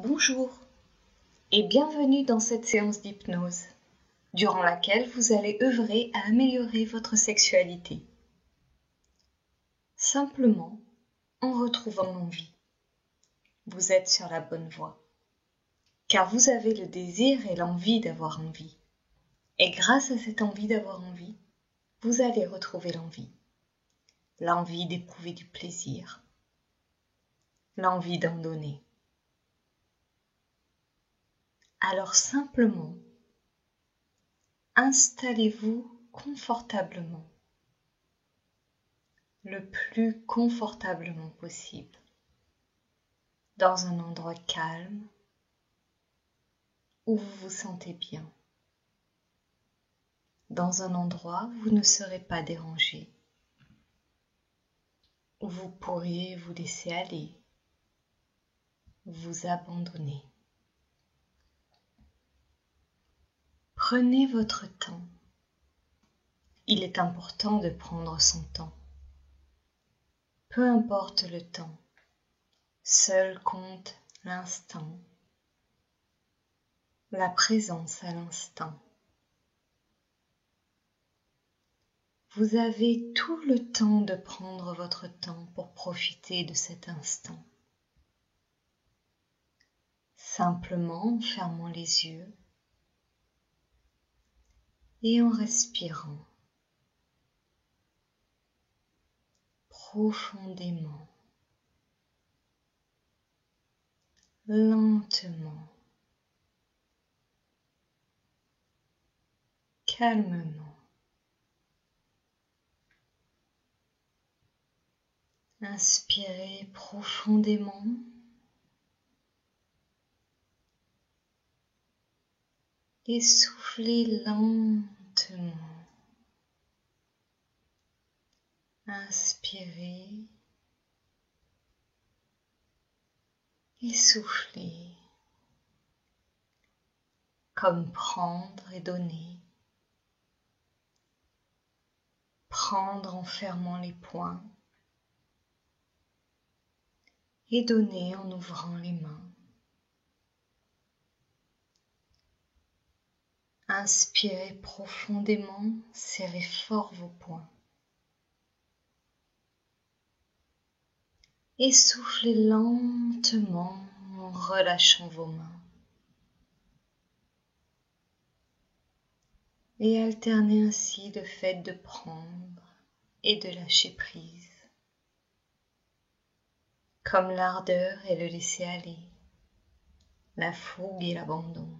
Bonjour et bienvenue dans cette séance d'hypnose, durant laquelle vous allez œuvrer à améliorer votre sexualité. Simplement en retrouvant l'envie. Vous êtes sur la bonne voie, car vous avez le désir et l'envie d'avoir envie. Et grâce à cette envie d'avoir envie, vous allez retrouver l'envie. L'envie d'éprouver du plaisir, l'envie d'en donner. Alors simplement, installez-vous confortablement, le plus confortablement possible, dans un endroit calme où vous vous sentez bien, dans un endroit où vous ne serez pas dérangé, où vous pourriez vous laisser aller, vous abandonner. Prenez votre temps. Il est important de prendre son temps. Peu importe le temps, seul compte l'instant, la présence à l'instant. Vous avez tout le temps de prendre votre temps pour profiter de cet instant. Simplement en fermant les yeux et en respirant profondément, lentement, calmement. Inspirez profondément et soufflez lentement. Inspirez et soufflez, comme prendre et donner. Prendre en fermant les poings et donner en ouvrant les mains. Inspirez profondément, serrez fort vos poings. Et soufflez lentement en relâchant vos mains. Et alternez ainsi le fait de prendre et de lâcher prise, comme l'ardeur et le laisser aller, la fougue et l'abandon.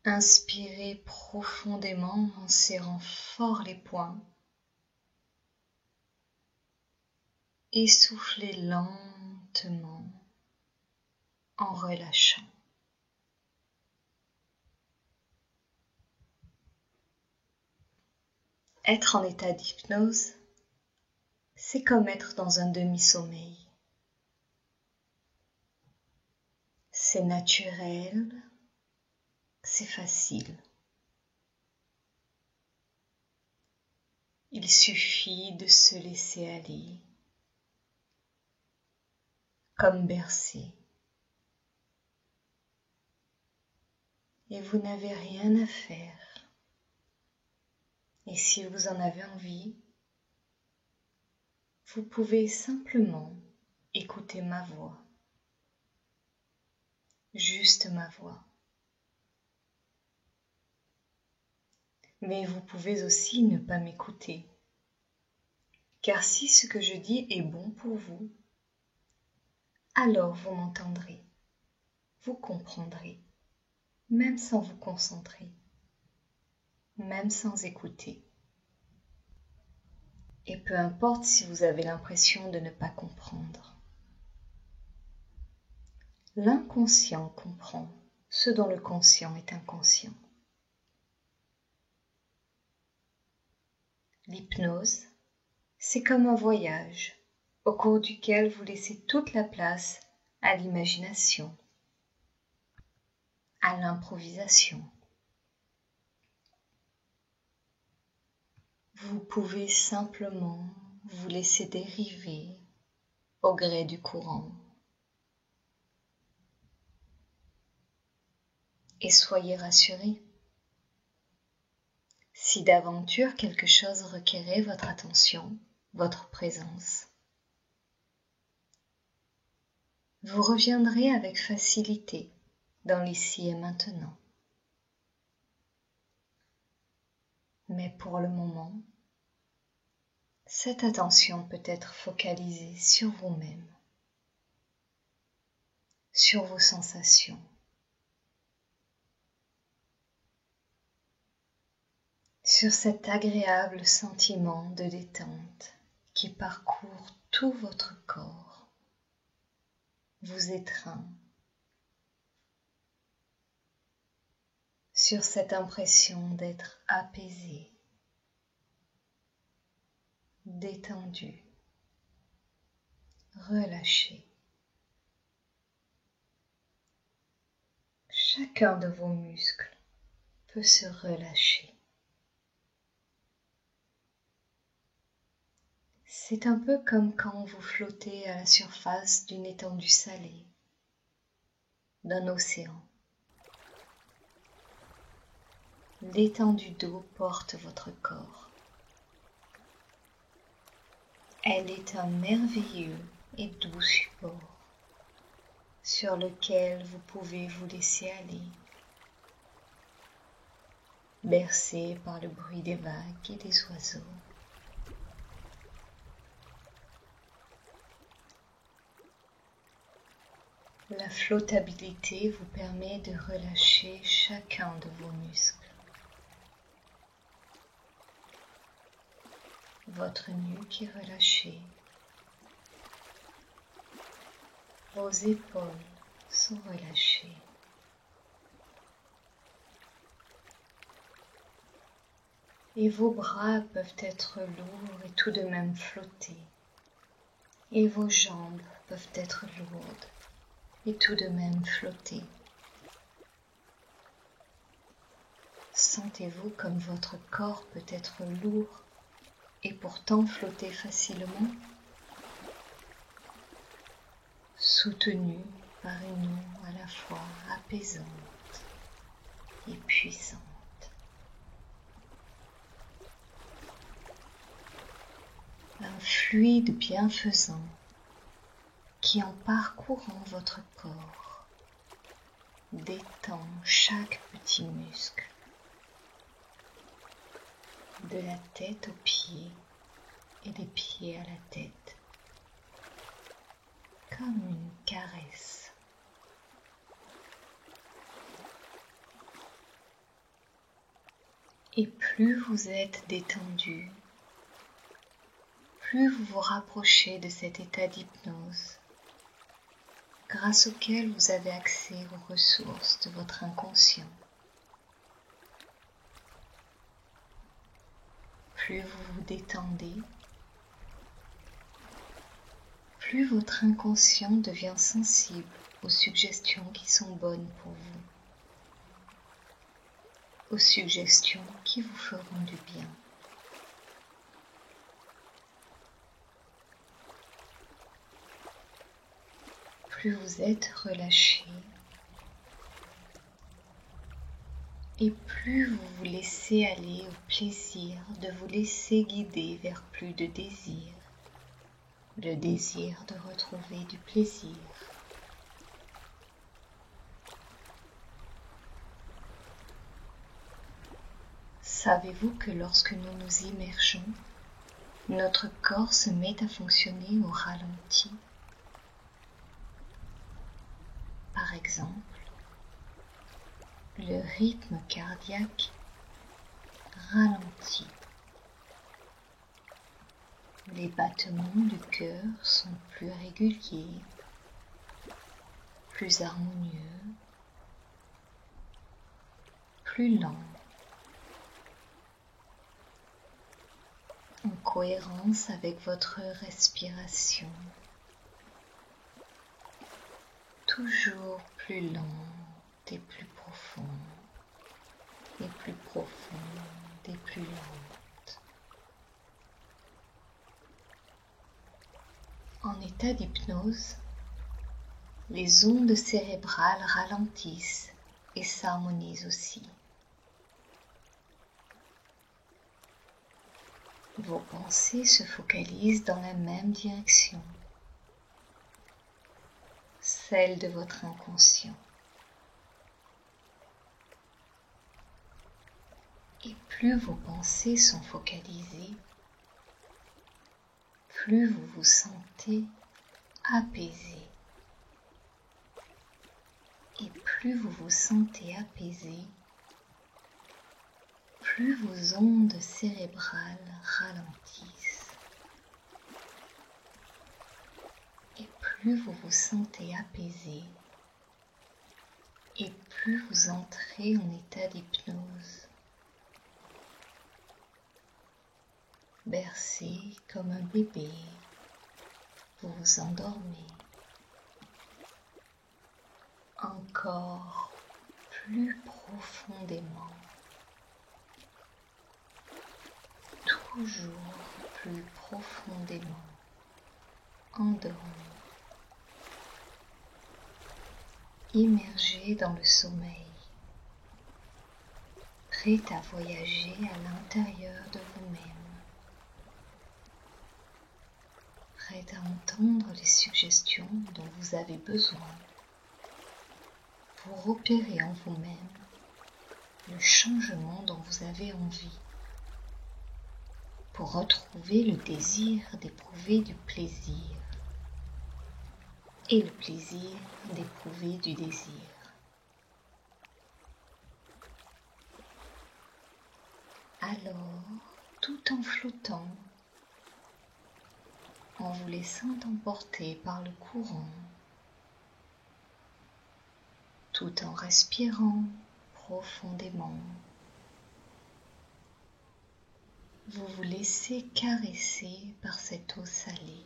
Inspirez profondément en serrant fort les poings et soufflez lentement en relâchant. Être en état d'hypnose, c'est comme être dans un demi-sommeil. C'est naturel, c'est facile. Il suffit de se laisser aller, comme bercé. Et vous n'avez rien à faire. Et si vous en avez envie, vous pouvez simplement écouter ma voix. Juste ma voix. Mais vous pouvez aussi ne pas m'écouter. Car si ce que je dis est bon pour vous, alors vous m'entendrez, vous comprendrez, même sans vous concentrer, même sans écouter. Et peu importe si vous avez l'impression de ne pas comprendre. L'inconscient comprend ce dont le conscient est inconscient. L'hypnose, c'est comme un voyage au cours duquel vous laissez toute la place à l'imagination, à l'improvisation. Vous pouvez simplement vous laisser dériver au gré du courant, et soyez rassurés. Si d'aventure quelque chose requérait votre attention, votre présence, vous reviendrez avec facilité dans l'ici et maintenant. Mais pour le moment, cette attention peut être focalisée sur vous-même, sur vos sensations, sur cet agréable sentiment de détente qui parcourt tout votre corps, vous étreint, sur cette impression d'être apaisé, détendu, relâché. Chacun de vos muscles peut se relâcher. C'est un peu comme quand vous flottez à la surface d'une étendue salée, d'un océan. L'étendue d'eau porte votre corps. Elle est un merveilleux et doux support sur lequel vous pouvez vous laisser aller, bercé par le bruit des vagues et des oiseaux. La flottabilité vous permet de relâcher chacun de vos muscles. Votre nuque est relâchée. Vos épaules sont relâchées. Et vos bras peuvent être lourds et tout de même flotter. Et vos jambes peuvent être lourdes et tout de même flotter. Sentez-vous comme votre corps peut être lourd et pourtant flotter facilement, soutenu par une eau à la fois apaisante et puissante. Un fluide bienfaisant qui, en parcourant votre corps, détend chaque petit muscle, de la tête aux pieds et des pieds à la tête, comme une caresse. Et plus vous êtes détendu, plus vous vous rapprochez de cet état d'hypnose, grâce auquel vous avez accès aux ressources de votre inconscient. Plus vous vous détendez, plus votre inconscient devient sensible aux suggestions qui sont bonnes pour vous, aux suggestions qui vous feront du bien. Plus vous êtes relâché, et plus vous vous laissez aller au plaisir de vous laisser guider vers plus de désir, le désir de retrouver du plaisir. Savez-vous que lorsque nous nous immergeons, notre corps se met à fonctionner au ralenti? Par exemple, le rythme cardiaque ralentit. Les battements du cœur sont plus réguliers, plus harmonieux, plus lents, en cohérence avec votre respiration, toujours plus lente et plus profonde, et plus profonde et plus lente. En état d'hypnose, les ondes cérébrales ralentissent et s'harmonise aussi. Vos pensées se focalisent dans la même direction, celle de votre inconscient. Et plus vos pensées sont focalisées, plus vous vous sentez apaisé. Et plus vous vous sentez apaisé, plus vos ondes cérébrales ralentissent. Et plus vous vous sentez apaisé, et plus vous entrez en état d'hypnose. Bercé comme un bébé, vous vous endormez. Encore plus profondément, toujours plus profondément endormi, immergé dans le sommeil, prêt à voyager à l'intérieur de vous-même, prêt à entendre les suggestions dont vous avez besoin pour opérer en vous-même le changement dont vous avez envie, pour retrouver le désir d'éprouver du plaisir et le plaisir d'éprouver du désir. Alors, tout en flottant, en vous laissant emporter par le courant, tout en respirant profondément, vous vous laissez caresser par cette eau salée.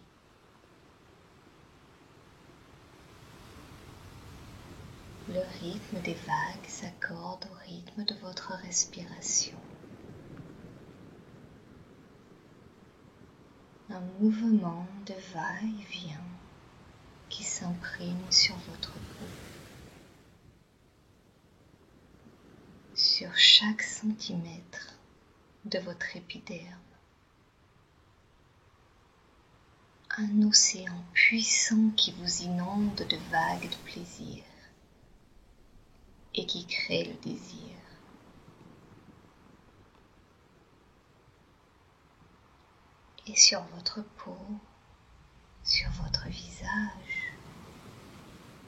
Le rythme des vagues s'accorde au rythme de votre respiration. Un mouvement de va-et-vient qui s'imprime sur votre peau, sur chaque centimètre de votre épiderme. Un océan puissant qui vous inonde de vagues de plaisir et qui crée le désir. Et sur votre peau, sur votre visage,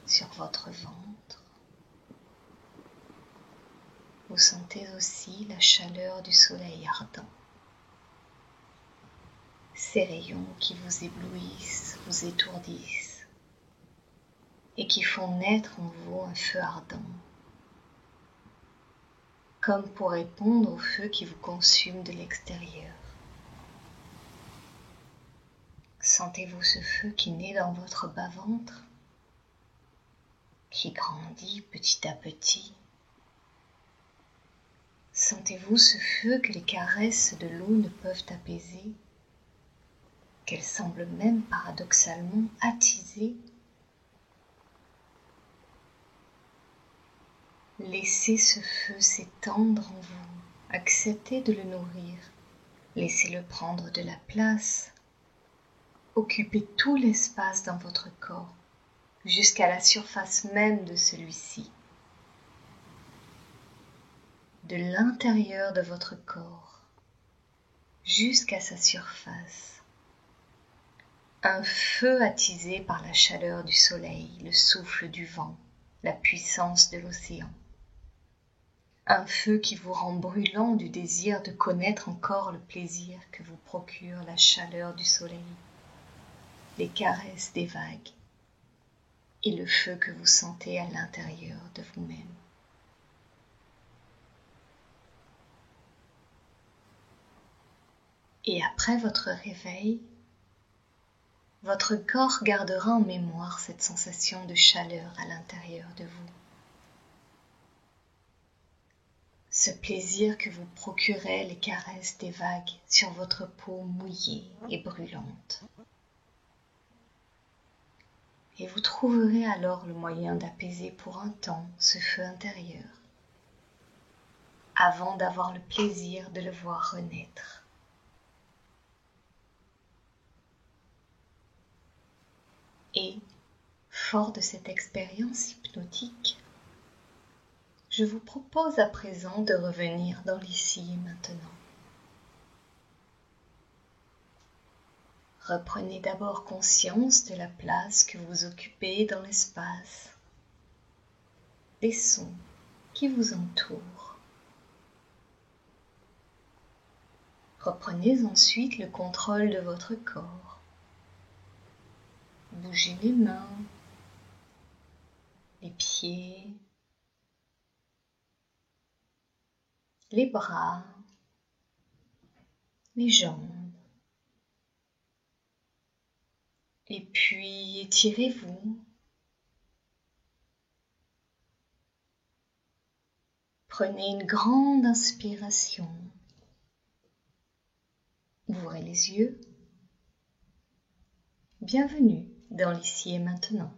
sur votre ventre, vous sentez aussi la chaleur du soleil ardent. Ces rayons qui vous éblouissent, vous étourdissent et qui font naître en vous un feu ardent, comme pour répondre au feu qui vous consume de l'extérieur. Sentez-vous ce feu qui naît dans votre bas-ventre, qui grandit petit à petit. Sentez-vous ce feu que les caresses de l'eau ne peuvent apaiser, qu'elle semble même paradoxalement attiser. Laissez ce feu s'étendre en vous, acceptez de le nourrir, laissez-le prendre de la place, occupez tout l'espace dans votre corps, jusqu'à la surface même de celui-ci. De l'intérieur de votre corps, jusqu'à sa surface. Un feu attisé par la chaleur du soleil, le souffle du vent, la puissance de l'océan. Un feu qui vous rend brûlant du désir de connaître encore le plaisir que vous procure la chaleur du soleil, les caresses des vagues et le feu que vous sentez à l'intérieur de vous-même. Et après votre réveil, votre corps gardera en mémoire cette sensation de chaleur à l'intérieur de vous. Ce plaisir que vous procuraient les caresses des vagues sur votre peau mouillée et brûlante. Et vous trouverez alors le moyen d'apaiser pour un temps ce feu intérieur. avant d'avoir le plaisir de le voir renaître. Et, fort de cette expérience hypnotique, je vous propose à présent de revenir dans l'ici et maintenant. Reprenez d'abord conscience de la place que vous occupez dans l'espace, des sons qui vous entourent. Reprenez ensuite le contrôle de votre corps. Bougez les mains, les pieds, les bras, les jambes. Et puis étirez-vous. Prenez une grande inspiration. Ouvrez les yeux. Bienvenue dans l'ici et maintenant.